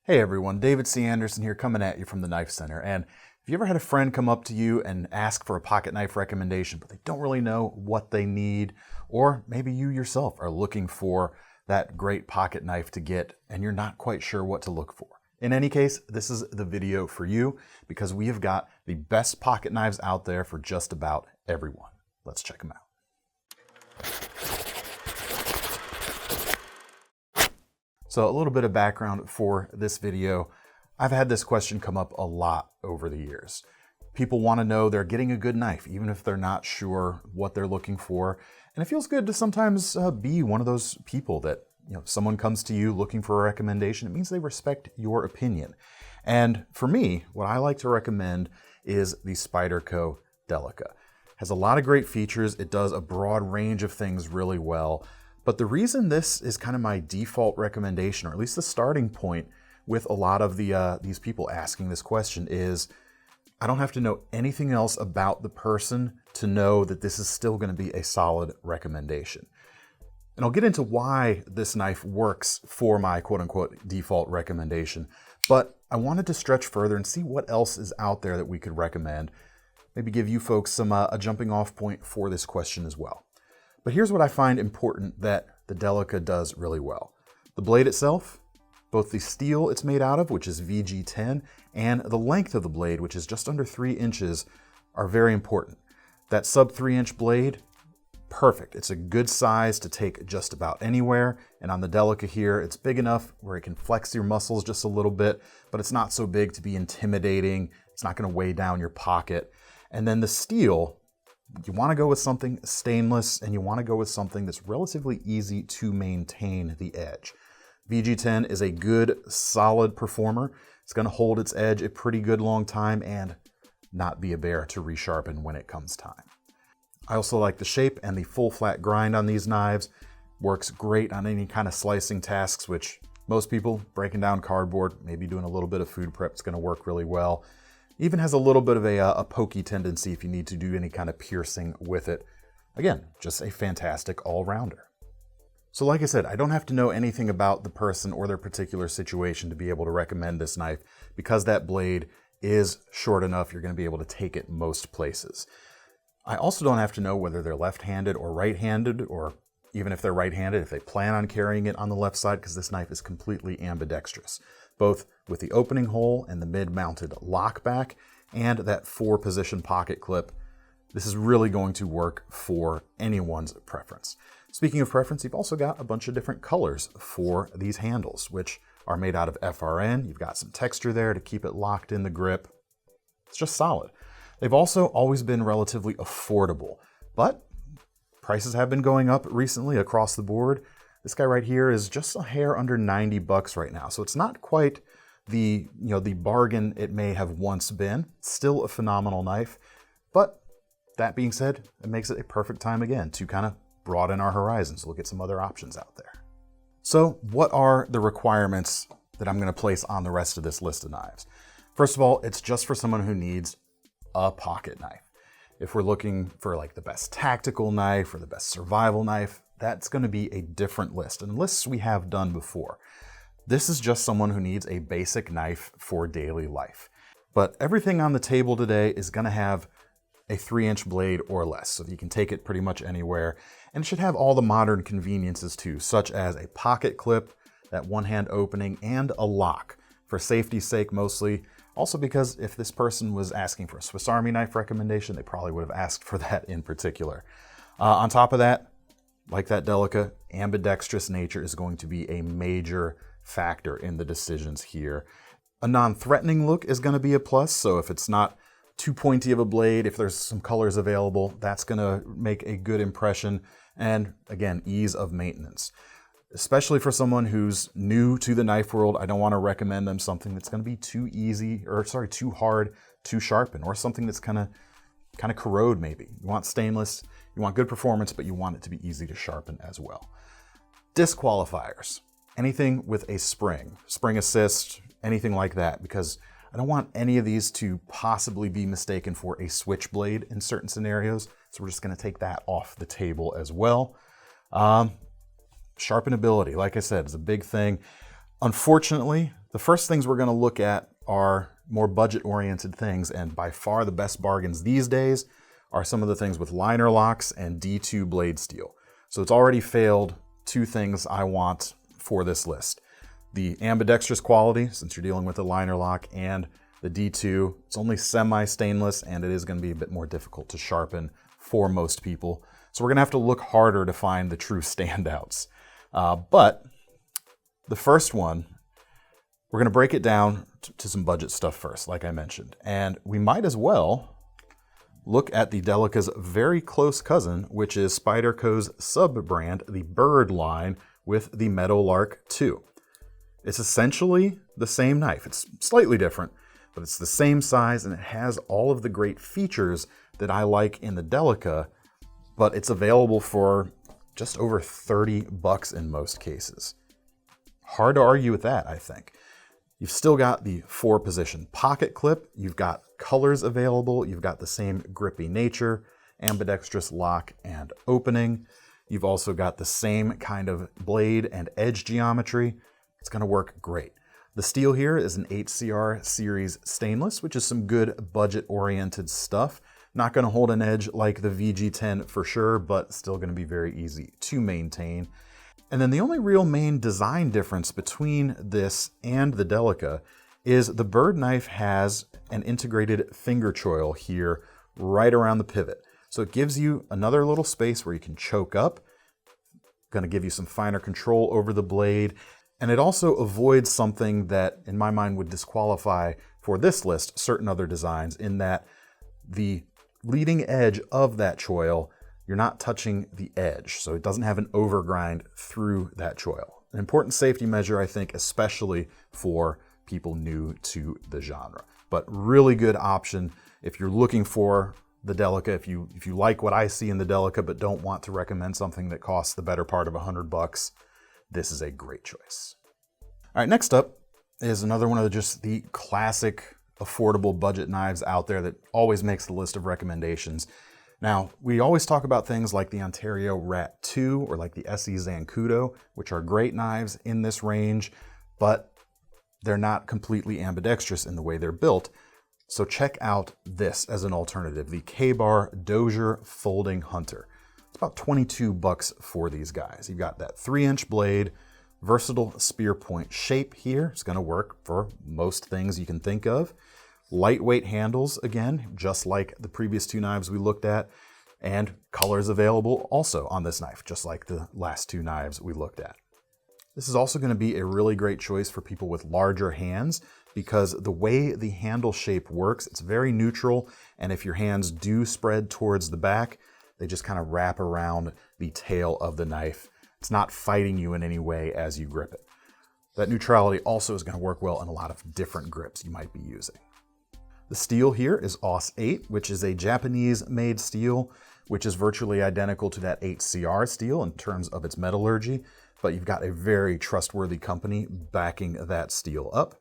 Hey everyone, David C. Anderson here coming at you from the KnifeCenter. And have you ever had a friend come up to you and ask for a pocket knife recommendation, but they don't really know what they need? Or maybe you yourself are looking for that great pocket knife to get and you're not quite sure what to look for. In any case, this is the video for you because we have got the best pocket knives out there for just about everyone. Let's check them out. So a little bit of background for this video. I've had this question come up a lot over the years. People want to know they're getting a good knife, even if they're not sure what they're looking for. And it feels good to sometimes be one of those people that, someone comes to you looking for a recommendation. It means they respect your opinion. And for me, what I like to recommend is the Spyderco Delica. It has a lot of great features. It does a broad range of things really well. But the reason this is kind of my default recommendation, or at least the starting point with a lot of these people asking this question, is I don't have to know anything else about the person to know that this is still going to be a solid recommendation. And I'll get into why this knife works for my quote-unquote default recommendation, but I wanted to stretch further and see what else is out there that we could recommend, maybe give you folks some a jumping off point for this question as well. But here's what I find important that the Delica does really well. The blade itself, both the steel it's made out of, which is VG10, and the length of the blade, which is just under 3 inches, are very important. That sub 3-inch blade, perfect. It's a good size to take just about anywhere. And on the Delica here, it's big enough where it can flex your muscles just a little bit, but it's not so big to be intimidating. It's not going to weigh down your pocket. And then the steel, you want to go with something stainless, and you want to go with something that's relatively easy to maintain the edge. VG10 is a good, solid performer. It's going to hold its edge a pretty good long time and not be a bear to resharpen when it comes time. I also like the shape, and the full flat grind on these knives works great on any kind of slicing tasks, which most people breaking down cardboard, maybe doing a little bit of food prep, is going to work really well. Even has a little bit of a pokey tendency if you need to do any kind of piercing with it. Again, just a fantastic all-rounder. So like I said, I don't have to know anything about the person or their particular situation to be able to recommend this knife because that blade is short enough you're going to be able to take it most places. I also don't have to know whether they're left-handed or right-handed, or even if they're right-handed, if they plan on carrying it on the left side, because this knife is completely ambidextrous, both with the opening hole and the mid-mounted lock back and that 4-position pocket clip. This is really going to work for anyone's preference. Speaking of preference, you've also got a bunch of different colors for these handles, which are made out of FRN. You've got some texture there to keep it locked in the grip. It's just solid. They've also always been relatively affordable, but prices have been going up recently across the board. This guy right here is just a hair under 90 bucks right now. So it's not quite the bargain it may have once been. It's still a phenomenal knife. But that being said, it makes it a perfect time again to kind of broaden our horizons, look at some other options out there. So what are the requirements that I'm going to place on the rest of this list of knives? First of all, it's just for someone who needs a pocket knife. If we're looking for like the best tactical knife or the best survival knife, that's going to be a different list, and lists we have done before. This is just someone who needs a basic knife for daily life. But everything on the table today is going to have a 3-inch blade or less, so you can take it pretty much anywhere. And it should have all the modern conveniences too, such as a pocket clip, that one-hand opening, and a lock. For safety's sake mostly. Also because if this person was asking for a Swiss Army knife recommendation, they probably would have asked for that in particular. On top of that, like that Delica, ambidextrous nature is going to be a major factor in the decisions here. A non-threatening look is going to be a plus, so if it's not too pointy of a blade, if there's some colors available, that's going to make a good impression. And again, ease of maintenance. Especially for someone who's new to the knife world, I don't want to recommend them something that's going to be too hard to sharpen, or something that's kind of corrode maybe. You want stainless, you want good performance, but you want it to be easy to sharpen as well. Disqualifiers. Anything with a spring assist, anything like that, because I don't want any of these to possibly be mistaken for a switchblade in certain scenarios. So we're just going to take that off the table as well. Sharpenability, like I said, is a big thing. Unfortunately, The first things we're going to look at are more budget-oriented things, and by far the best bargains these days are some of the things with liner locks and D2 blade steel. So it's already failed two things I want for this list. The ambidextrous quality, since you're dealing with a liner lock, and the D2. It's only semi-stainless, and it is going to be a bit more difficult to sharpen for most people. So we're going to have to look harder to find the true standouts. But the first one, we're going to break it down to some budget stuff first, like I mentioned. And we might as well look at the Delica's very close cousin, which is Spyderco's sub-brand, the Byrd line with the Meadowlark 2. It's essentially the same knife. It's slightly different, but it's the same size, and it has all of the great features that I like in the Delica, but it's available for just over 30 bucks in most cases. Hard to argue with that, I think. You've still got the 4-position pocket clip, you've got colors available, you've got the same grippy nature, ambidextrous lock and opening. You've also got the same kind of blade and edge geometry. It's going to work great. The steel here is an 8CR series stainless, which is some good budget-oriented stuff. Not going to hold an edge like the VG10 for sure, but still going to be very easy to maintain. And then the only real main design difference between this and the Delica is the Byrd knife has an integrated finger choil here right around the pivot. So it gives you another little space where you can choke up. Going to give you some finer control over the blade. And it also avoids something that, in my mind, would disqualify for this list certain other designs, in that the leading edge of that choil, you're not touching the edge, so it doesn't have an overgrind through that choil. An important safety measure, I think, especially for people new to the genre. But really good option if you're looking for the Delica, if you like what I see in the Delica but don't want to recommend something that costs the better part of 100 bucks, this is a great choice. All right, next up is another one of just the classic affordable budget knives out there that always makes the list of recommendations. Now, we always talk about things like the Ontario Rat 2 or like the SE Zancudo, which are great knives in this range, but they're not completely ambidextrous in the way they're built. So check out this as an alternative, the Ka-Bar Dozier Folding Hunter. It's about 22 bucks for these guys. You've got that 3-inch blade, versatile spear point shape here. It's going to work for most things you can think of. Lightweight handles, again, just like the previous two knives we looked at, and colors available also on this knife, just like the last two knives we looked at. This is also going to be a really great choice for people with larger hands, because the way the handle shape works, it's very neutral, and if your hands do spread towards the back, they just kind of wrap around the tail of the knife. It's not fighting you in any way as you grip it. That neutrality also is going to work well in a lot of different grips you might be using. The steel here is AUS 8, which is a Japanese-made steel, which is virtually identical to that 8CR steel in terms of its metallurgy, but you've got a very trustworthy company backing that steel up.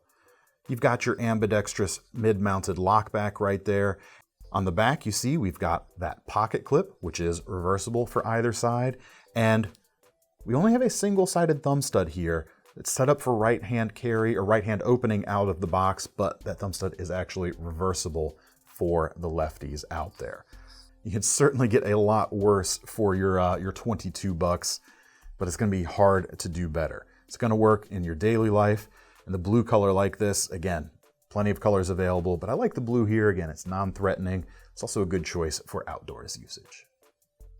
You've got your ambidextrous mid-mounted lockback right there. On the back, you see we've got that pocket clip, which is reversible for either side, and we only have a single-sided thumb stud here. It's set up for right-hand carry or right-hand opening out of the box, but that thumb stud is actually reversible for the lefties out there. You can certainly get a lot worse for your 22 bucks, but it's going to be hard to do better. It's going to work in your daily life. And the blue color like this, again, plenty of colors available, but I like the blue here. Again, it's non-threatening. It's also a good choice for outdoors usage.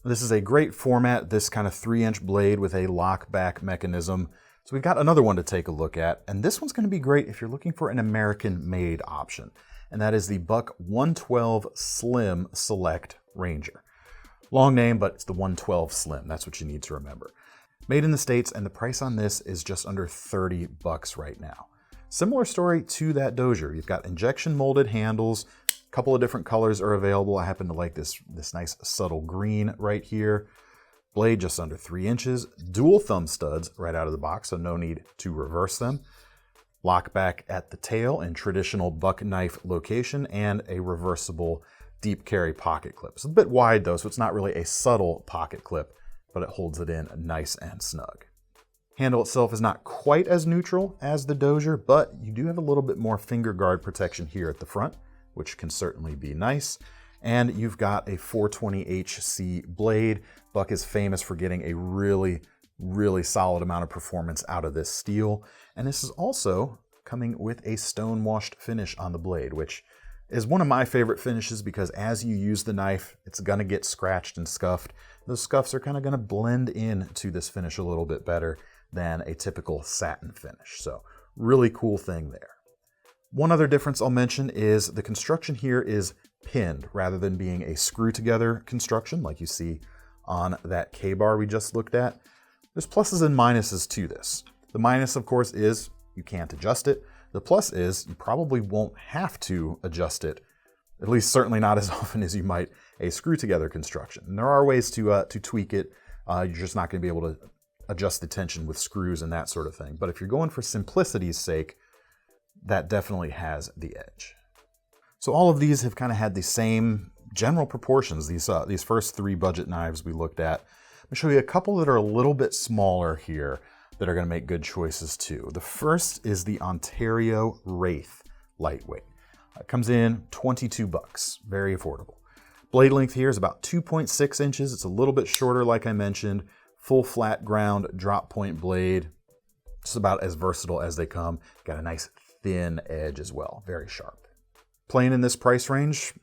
This is a great format, this kind of 3-inch blade with a lock-back mechanism. So we've got another one to take a look at, and this one's going to be great if you're looking for an American-made option, and that is the Buck 112 Slim Select Ranger. Long name, but it's the 112 Slim. That's what you need to remember. Made in the States, and the price on this is just under 30 bucks right now. Similar story to that Dozier. You've got injection molded handles. A couple of different colors are available. I happen to like this nice subtle green right here. Blade just under 3 inches. Dual thumb studs right out of the box, so no need to reverse them. Lock back at the tail in traditional buck knife location, and a reversible deep carry pocket clip. It's a bit wide though, so it's not really a subtle pocket clip, but it holds it in nice and snug. Handle itself is not quite as neutral as the Dozier, but you do have a little bit more finger guard protection here at the front, which can certainly be nice. And you've got a 420HC blade. Buck is famous for getting a really solid amount of performance out of this steel. And this is also coming with a stone washed finish on the blade, which is one of my favorite finishes because as you use the knife, it's gonna get scratched and scuffed. Those scuffs are kind of gonna blend into this finish a little bit better than a typical satin finish. So really cool thing there. One other difference I'll mention is the construction here is pinned rather than being a screw together construction like you see on that K-bar we just looked at. There's pluses and minuses to this. The minus, of course, is you can't adjust it. The plus is you probably won't have to adjust it, at least certainly not as often as you might a screw together construction. And there are ways to tweak it. You're just not going to be able to adjust the tension with screws and that sort of thing. But if you're going for simplicity's sake, that definitely has the edge. So all of these have kind of had the same general proportions, these first three budget knives we looked at. I'm gonna show you a couple that are a little bit smaller here that are gonna make good choices too. The first is the Ontario Wraith lightweight. It comes in 22 bucks, very affordable. Blade length here is about 2.6 inches. It's a little bit shorter like I mentioned. Full flat ground drop point blade. Just about as versatile as they come. Got a nice thin edge as well, very sharp. Playing in this price range,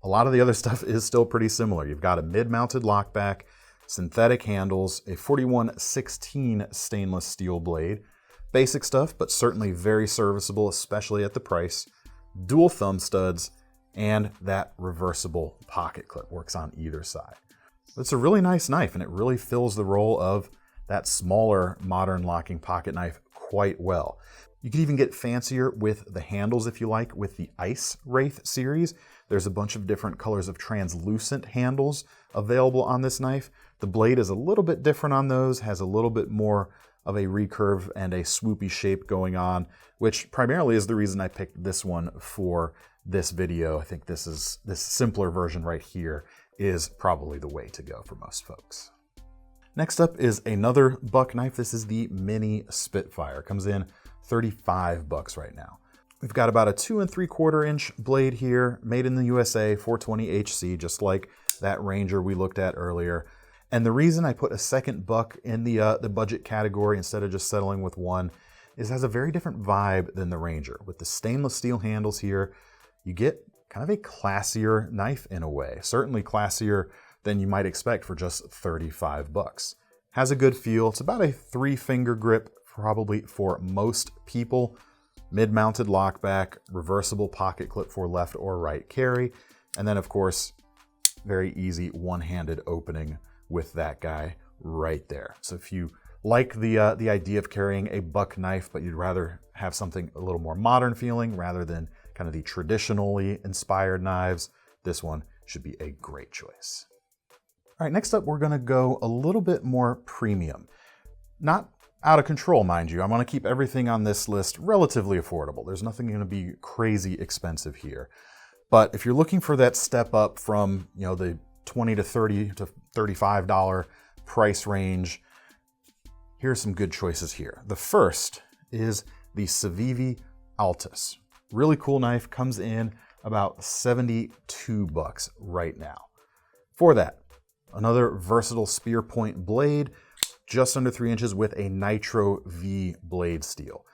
a lot of the other stuff is still pretty similar. You've got a mid-mounted lockback, synthetic handles, a 41/16 stainless steel blade. Basic stuff, but certainly very serviceable, especially at the price. Dual thumb studs, and that reversible pocket clip works on either side. It's a really nice knife, and it really fills the role of that smaller modern locking pocket knife quite well. You can even get fancier with the handles if you like, with the Ice Wraith series. There's a bunch of different colors of translucent handles available on this knife. The blade is a little bit different on those, has a little bit more of a recurve and a swoopy shape going on, which primarily is the reason I picked this one for this video. I think this simpler version right here is probably the way to go for most folks. Next up is another buck knife. This is the Mini Spitfire. Comes in 35 bucks right now. We've got about a 2 3/4 inch blade here, made in the USA, 420HC, just like that Ranger we looked at earlier. And the reason I put a second buck in the budget category instead of just settling with one is it has a very different vibe than the Ranger. With the stainless steel handles here, you get kind of a classier knife in a way. Certainly classier than you might expect for just 35 bucks. Has a good feel. It's about a 3-finger grip probably for most people. Mid-mounted lockback, reversible pocket clip for left or right carry, and then of course, very easy one-handed opening with that guy right there. So if you like the idea of carrying a buck knife, but you'd rather have something a little more modern feeling rather than kind of the traditionally inspired knives, this one should be a great choice. All right, next up, we're gonna go a little bit more premium. Not out of control, mind you. I want to keep everything on this list relatively affordable. There's nothing going to be crazy expensive here. But if you're looking for that step up from, the $20 to $30 to $35 price range, here are some good choices here. The first is the CIVIVI Altus. Really cool knife, comes in about 72 bucks right now. For that, another versatile spear point blade, just under 3 inches with a Nitro V blade steel.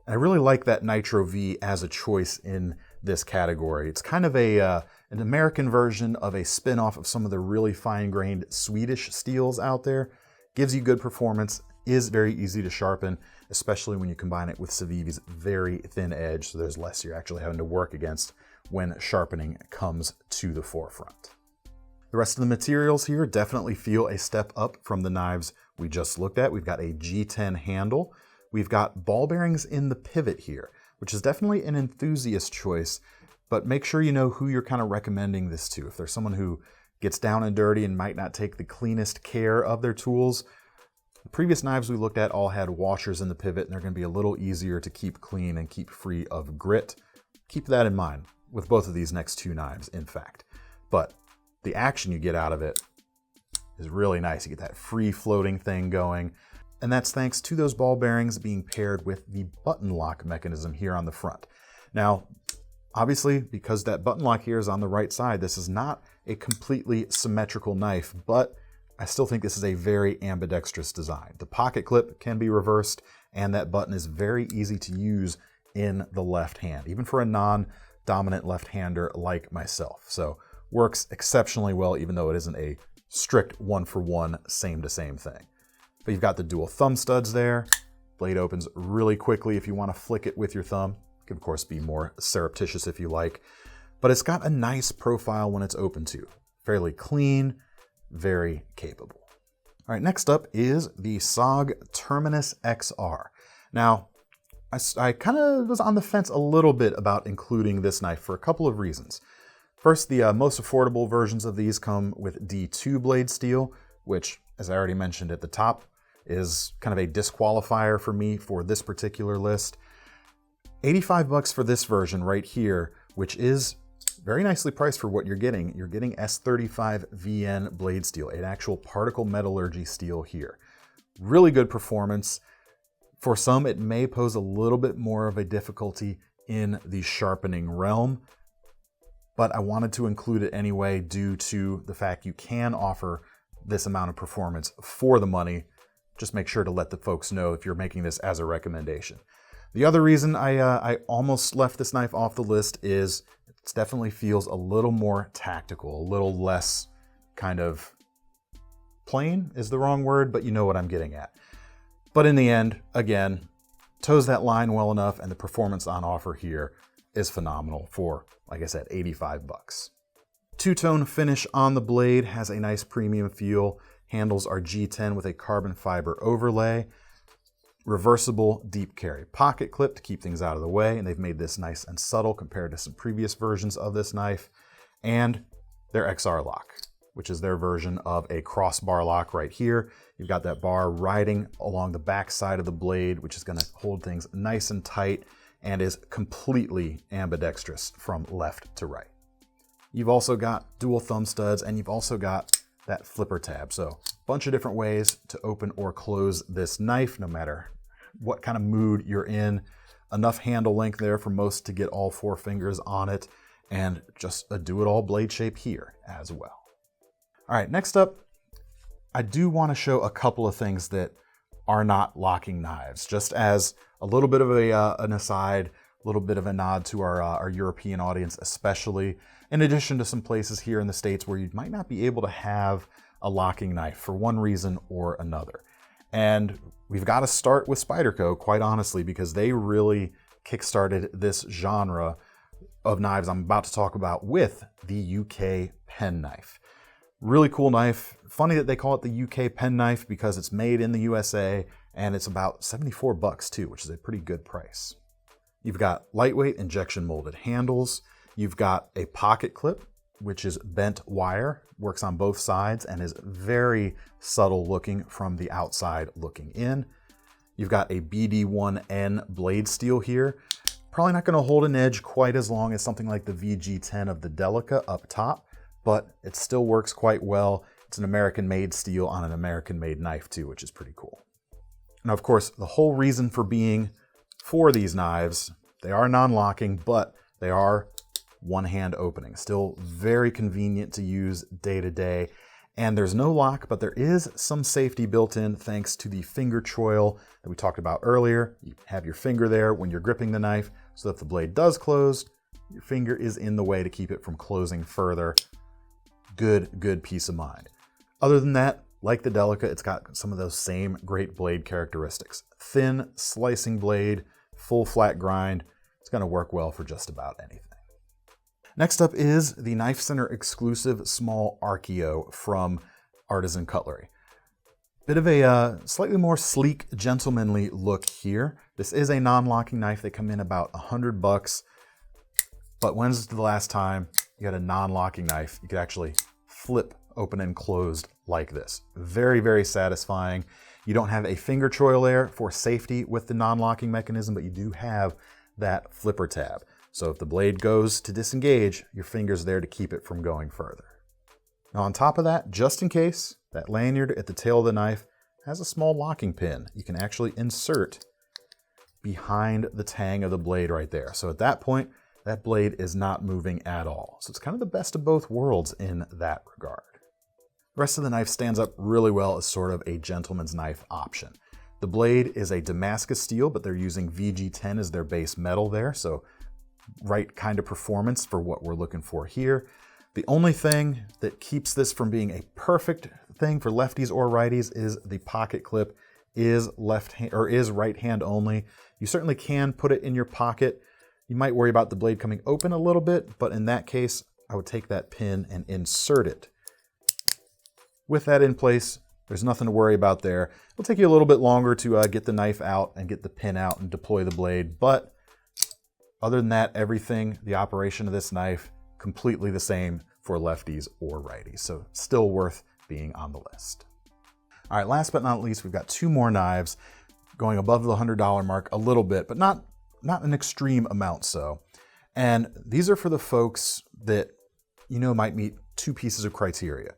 I really like that Nitro V as a choice in this category. It's kind of an American version of a spin-off of some of the really fine-grained Swedish steels out there. Gives you good performance, is very easy to sharpen, especially when you combine it with CIVIVI's very thin edge, so there's less you're actually having to work against when sharpening comes to the forefront. The rest of the materials here definitely feel a step up from the knives we just looked at. We've got a G10 handle. We've got ball bearings in the pivot here, which is definitely an enthusiast choice, but make sure you know who you're kind of recommending this to. If there's someone who gets down and dirty and might not take the cleanest care of their tools, the previous knives we looked at all had washers in the pivot, and they're going to be a little easier to keep clean and keep free of grit. Keep that in mind with both of these next two knives, in fact. But the action you get out of it is really nice. You get that free floating thing going. And that's thanks to those ball bearings being paired with the button lock mechanism here on the front. Now, obviously, because that button lock here is on the right side, this is not a completely symmetrical knife, but I still think this is a very ambidextrous design. The pocket clip can be reversed, and that button is very easy to use in the left hand, even for a non-dominant left-hander like myself. So works exceptionally well, even though it isn't a strict one-for-one, same-to-same thing. But you've got the dual thumb studs there. Blade opens really quickly if you want to flick it with your thumb. You can, of course, be more surreptitious if you like. But it's got a nice profile when it's open too. Fairly clean, very capable. All right, next up is the SOG Terminus XR. Now, I kind of was on the fence a little bit about including this knife for a couple of reasons. First, the most affordable versions of these come with D2 blade steel, which, as I already mentioned at the top, is kind of a disqualifier for me for this particular list. $85 for this version right here, which is very nicely priced for what you're getting. You're getting S35 VN blade steel, an actual particle metallurgy steel here. Really good performance. For some, it may pose a little bit more of a difficulty in the sharpening realm, but I wanted to include it anyway due to the fact you can offer this amount of performance for the money. Just make sure to let the folks know if you're making this as a recommendation. The other reason I almost left this knife off the list is it definitely feels a little more tactical, a little less kind of plain is the wrong word, but you know what I'm getting at. But in the end, again, toes that line well enough, and the performance on offer here is phenomenal for, like I said, $85. Two-tone finish on the blade, has a nice premium feel. Handles are G10 with a carbon fiber overlay. Reversible deep carry pocket clip to keep things out of the way, and they've made this nice and subtle compared to some previous versions of this knife. And their XR lock, which is their version of a crossbar lock right here. You've got that bar riding along the back side of the blade, which is going to hold things nice and tight and is completely ambidextrous from left to right. You've also got dual thumb studs, and you've also got that flipper tab. So a bunch of different ways to open or close this knife, no matter what kind of mood you're in. Enough handle length there for most to get all four fingers on it, and just a do-it-all blade shape here as well. All right, next up, I do want to show a couple of things that are not locking knives, just as a little bit of an aside, a little bit of a nod to our European audience especially, in addition to some places here in the States where you might not be able to have a locking knife for one reason or another. And we've got to start with Spyderco, quite honestly, because they really kickstarted this genre of knives I'm about to talk about with the UK Penknife. Really cool knife. Funny that they call it the UK Penknife because it's made in the USA, and it's about $74 too, which is a pretty good price. You've got lightweight injection molded handles. You've got a pocket clip, which is bent wire, works on both sides and is very subtle looking from the outside looking in. You've got a BD1N blade steel here. Probably not going to hold an edge quite as long as something like the VG10 of the Delica up top, but it still works quite well. It's an American-made steel on an American-made knife too, which is pretty cool. Now, of course, the whole reason for being for these knives, they are non-locking, but they are one-hand opening. Still very convenient to use day to day. And there's no lock, but there is some safety built in thanks to the finger choil that we talked about earlier. You have your finger there when you're gripping the knife, so that if the blade does close, your finger is in the way to keep it from closing further. Good peace of mind. Other than that, like the Delica, it's got some of those same great blade characteristics. Thin, slicing blade, full flat grind. It's going to work well for just about anything. Next up is the KnifeCenter exclusive small Archaeo from ArtisanCutlery. Bit of a slightly more sleek, gentlemanly look here. This is a non-locking knife. They come in about $100, but when's the last time you got a non-locking knife you could actually flip open and closed like this? Very satisfying. You don't have a finger choil there for safety with the non-locking mechanism, but you do have that flipper tab. So if the blade goes to disengage, your finger's there to keep it from going further. Now on top of that, just in case, that lanyard at the tail of the knife has a small locking pin. You can actually insert behind the tang of the blade right there. So at that point, that blade is not moving at all. So it's kind of the best of both worlds in that regard. The rest of the knife stands up really well as sort of a gentleman's knife option. The blade is a Damascus steel, but they're using VG10 as their base metal there, so right kind of performance for what we're looking for here. The only thing that keeps this from being a perfect thing for lefties or righties is the pocket clip is right hand only. You certainly can put it in your pocket. You might worry about the blade coming open a little bit, but in that case, I would take that pin and insert it. With that in place, there's nothing to worry about there. It'll take you a little bit longer to get the knife out and get the pin out and deploy the blade, but other than that, everything, the operation of this knife, completely the same for lefties or righties, so still worth being on the list. All right, last but not least, we've got two more knives going above the $100 mark a little bit, but not an extreme amount so. And these are for the folks that might meet two pieces of criteria.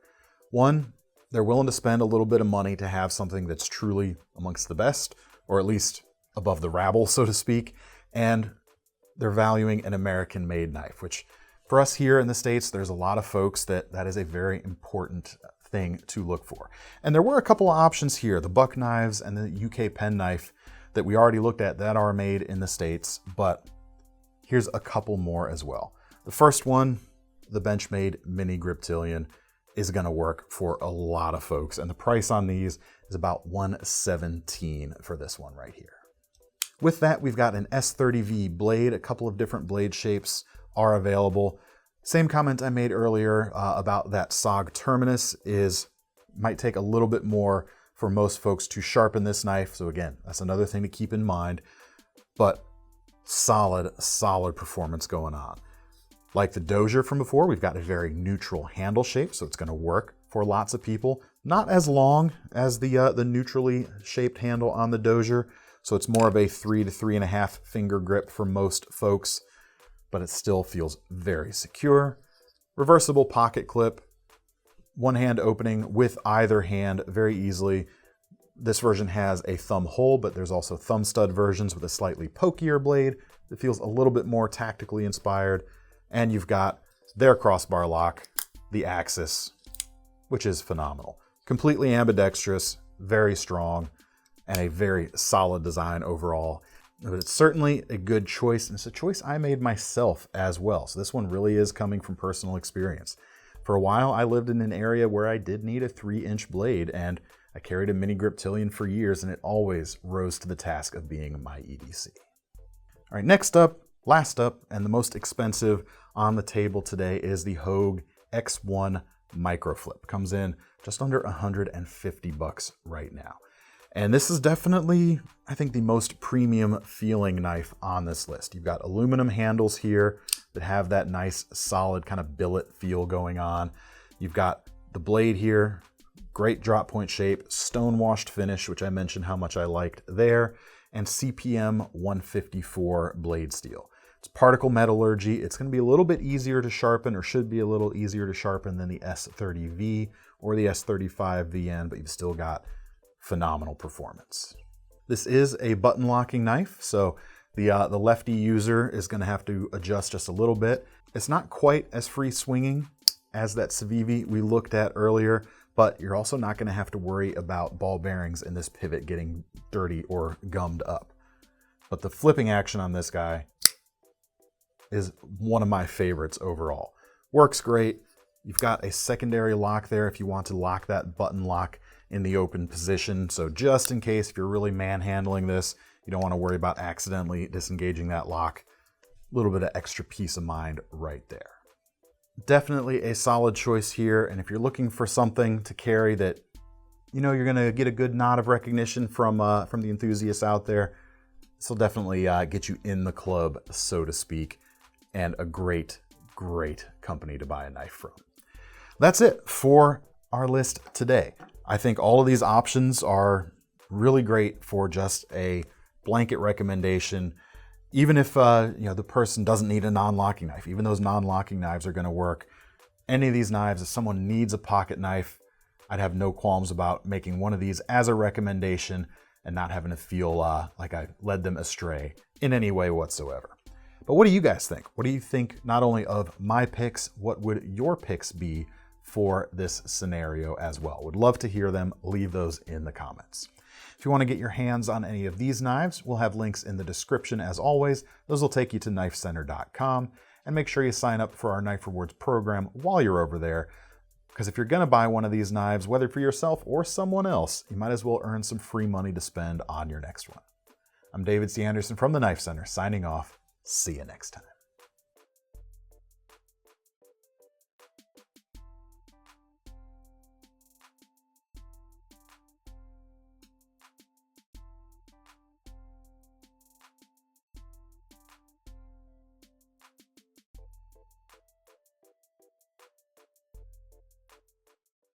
One, they're willing to spend a little bit of money to have something that's truly amongst the best, or at least above the rabble, so to speak, and they're valuing an American-made knife, which for us here in the States, there's a lot of folks that is a very important thing to look for. And there were a couple of options here, the Buck knives and the UK Penknife that we already looked at that are made in the States, but here's a couple more as well. The first one, the Benchmade Mini Griptilian, is gonna work for a lot of folks, and the price on these is about $117 for this one right here. With that, we've got an S30V blade. A couple of different blade shapes are available. Same comment I made earlier about that SOG Terminus might take a little bit more for most folks to sharpen this knife. So again, that's another thing to keep in mind, but solid performance going on. Like the Dozier from before, we've got a very neutral handle shape, so it's gonna work for lots of people. Not as long as the neutrally shaped handle on the Dozier, so it's more of a 3 to 3.5 finger grip for most folks, but it still feels very secure. Reversible pocket clip, one hand opening with either hand very easily. This version has a thumb hole, but there's also thumb stud versions with a slightly pokier blade that feels a little bit more tactically inspired. And you've got their crossbar lock, the Axis, which is phenomenal. Completely ambidextrous, very strong, and a very solid design overall. But it's certainly a good choice, and it's a choice I made myself as well. So this one really is coming from personal experience. For a while, I lived in an area where I did need a 3-inch blade, and I carried a Mini Griptilian for years, and it always rose to the task of being my EDC. All right, next up, last up, and the most expensive on the table today is the Hogue X1-Microflip. Comes in just under $150 right now. And this is definitely, I think, the most premium feeling knife on this list. You've got aluminum handles here that have that nice solid kind of billet feel going on. You've got the blade here, great drop point shape, stone washed finish, which I mentioned how much I liked there, and CPM 154 blade steel. It's particle metallurgy. It's going to be a little bit easier to sharpen, or should be a little easier to sharpen than the S30V or the S35 VN, but you've still got phenomenal performance. This is a button locking knife, so the lefty user is going to have to adjust just a little bit. It's not quite as free swinging as that CIVIVI we looked at earlier, but you're also not going to have to worry about ball bearings in this pivot getting dirty or gummed up. But the flipping action on this guy is one of my favorites overall. Works great. You've got a secondary lock there if you want to lock that button lock in the open position. So just in case if you're really manhandling this, you don't want to worry about accidentally disengaging that lock. A little bit of extra peace of mind right there. Definitely a solid choice here. And if you're looking for something to carry that, you're going to get a good nod of recognition from the enthusiasts out there, this will definitely get you in the club, so to speak, and a great company to buy a knife from. That's it for our list today. I think all of these options are really great for just a blanket recommendation. Even if the person doesn't need a non-locking knife, even those non-locking knives are going to work. Any of these knives, if someone needs a pocket knife, I'd have no qualms about making one of these as a recommendation and not having to feel like I led them astray in any way whatsoever. But what do you guys think? What do you think not only of my picks, what would your picks be for this scenario as well? Would love to hear them. Leave those in the comments. If you want to get your hands on any of these knives, we'll have links in the description as always. Those will take you to KnifeCenter.com, and make sure you sign up for our Knife Rewards program while you're over there, because if you're going to buy one of these knives, whether for yourself or someone else, you might as well earn some free money to spend on your next one. I'm David C. Anderson from the Knife Center, signing off. See you next time.